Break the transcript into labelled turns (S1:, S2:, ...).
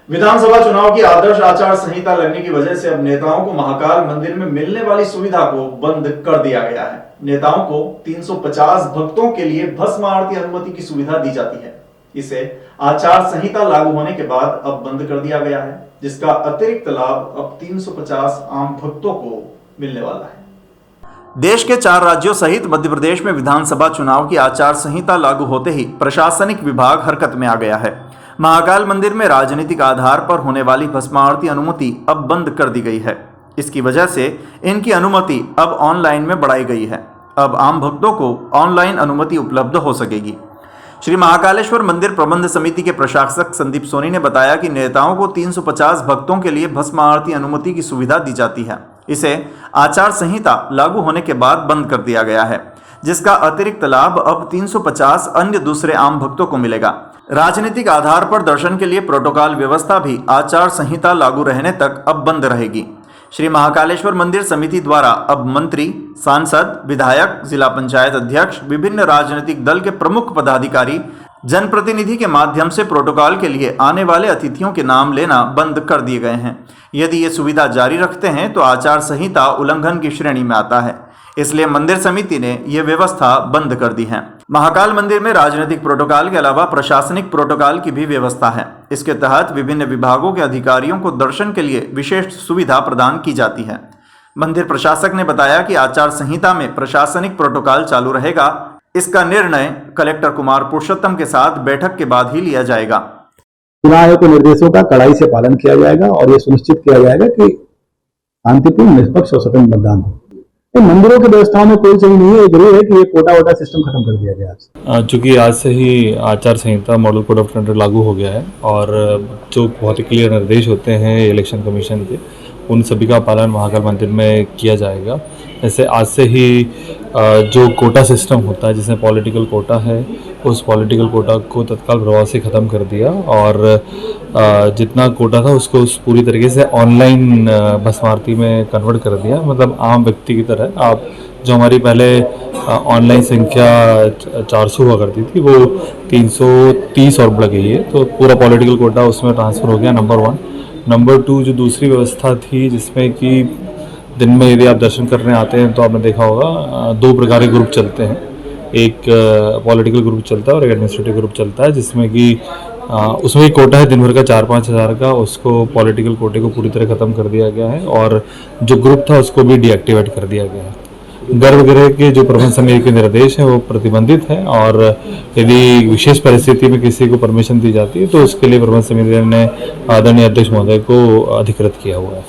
S1: विधानसभा चुनाव की आदर्श आचार संहिता लगने की वजह से अब नेताओं को महाकाल मंदिर में मिलने वाली सुविधा को बंद कर दिया गया है। नेताओं को 350 भक्तों के लिए भस्म आरती अनुमति की सुविधा दी जाती है। इसे आचार संहिता लागू होने के बाद अब बंद कर दिया गया है, जिसका अतिरिक्त लाभ अब 350 आम भक्तों को मिलने वाला है। देश के 4 राज्यों सहित मध्य प्रदेश में विधानसभा चुनाव की आचार संहिता लागू होते ही प्रशासनिक विभाग हरकत में आ गया है। महाकाल मंदिर में राजनीतिक आधार पर होने वाली भस्म आरती अनुमति अब बंद कर दी गई है। इसकी वजह से इनकी अनुमति अब ऑनलाइन में बढ़ाई गई है। अब आम भक्तों को ऑनलाइन अनुमति उपलब्ध हो सकेगी। श्री महाकालेश्वर मंदिर प्रबंध समिति के प्रशासक संदीप सोनी ने बताया कि नेताओं को 350 भक्तों के लिए भस्म आरती अनुमति की सुविधा दी जाती है। इसे आचार संहिता लागू होने के बाद बंद कर दिया गया है, जिसका अतिरिक्त लाभ अब 350 अन्य दूसरे आम भक्तों को मिलेगा। राजनीतिक आधार पर दर्शन के लिए प्रोटोकॉल व्यवस्था भी आचार संहिता लागू रहने तक अब बंद रहेगी। श्री महाकालेश्वर मंदिर समिति द्वारा अब मंत्री, सांसद, विधायक, जिला पंचायत अध्यक्ष, विभिन्न राजनीतिक दल के प्रमुख पदाधिकारी, जनप्रतिनिधि के माध्यम से प्रोटोकॉल के लिए आने वाले अतिथियों के नाम लेना बंद कर दिए गए हैं। यदि ये सुविधा जारी रखते हैं तो आचार संहिता उल्लंघन की श्रेणी में आता है, इसलिए मंदिर समिति ने यह व्यवस्था बंद कर दी है। महाकाल मंदिर में राजनीतिक प्रोटोकॉल के अलावा प्रशासनिक प्रोटोकॉल की भी व्यवस्था है। इसके तहत विभिन्न विभागों के अधिकारियों को दर्शन के लिए विशेष सुविधा प्रदान की जाती है। मंदिर प्रशासक ने बताया कि आचार संहिता में प्रशासनिक प्रोटोकॉल चालू रहेगा। इसका निर्णय कलेक्टर कुमार पुरुषोत्तम के साथ बैठक के बाद ही लिया जाएगा।
S2: चुनाव आयोग के निर्देशों का कड़ाई से पालन किया जाएगा और ये सुनिश्चित किया जाएगा कि शांतिपूर्ण, निष्पक्ष और स्वतंत्र मतदान हो। मंदिरों की व्यवस्थाओं में कोई चीज नहीं है, जरूर है कि ये कोटा वोटा सिस्टम खत्म कर दिया गया।
S3: चूंकि आज से ही आचार संहिता मॉडल कोड ऑफ कंडक्ट लागू हो गया है और जो बहुत ही क्लियर निर्देश होते हैं इलेक्शन कमीशन के, उन सभी का पालन महाकाल मंदिर में किया जाएगा। जैसे आज से ही जो कोटा सिस्टम होता है, जिसमें पॉलिटिकल कोटा है, उस पॉलिटिकल कोटा को तत्काल प्रभाव से ख़त्म कर दिया और जितना कोटा था उसको पूरी तरीके से ऑनलाइन भस्म आरती में कन्वर्ट कर दिया। मतलब आम व्यक्ति की तरह आप जो हमारी पहले ऑनलाइन संख्या 400 हुआ करती थी, वो 330 और बढ़ गई है। तो पूरा पॉलिटिकल कोटा उसमें ट्रांसफ़र हो गया, नंबर 1। नंबर 2, जो दूसरी व्यवस्था थी जिसमें कि दिन में यदि आप दर्शन करने आते हैं तो आपने देखा होगा 2 प्रकार के ग्रुप चलते हैं। एक पॉलिटिकल ग्रुप चलता है और एक एडमिनिस्ट्रेटिव ग्रुप चलता है, जिसमें कि उसमें एक कोटा है दिन भर का 4-5 हज़ार का, उसको पॉलिटिकल कोटे को पूरी तरह ख़त्म कर दिया गया है और जो ग्रुप था उसको भी डीएक्टिवेट कर दिया गया है। गर्भगृह के जो प्रबंध समिति के निर्देश हैं वो प्रतिबंधित हैं और यदि विशेष परिस्थिति में किसी को परमिशन दी जाती है तो उसके लिए प्रबंध समिति ने आदरणीय अध्यक्ष महोदय को अधिकृत किया हुआ है।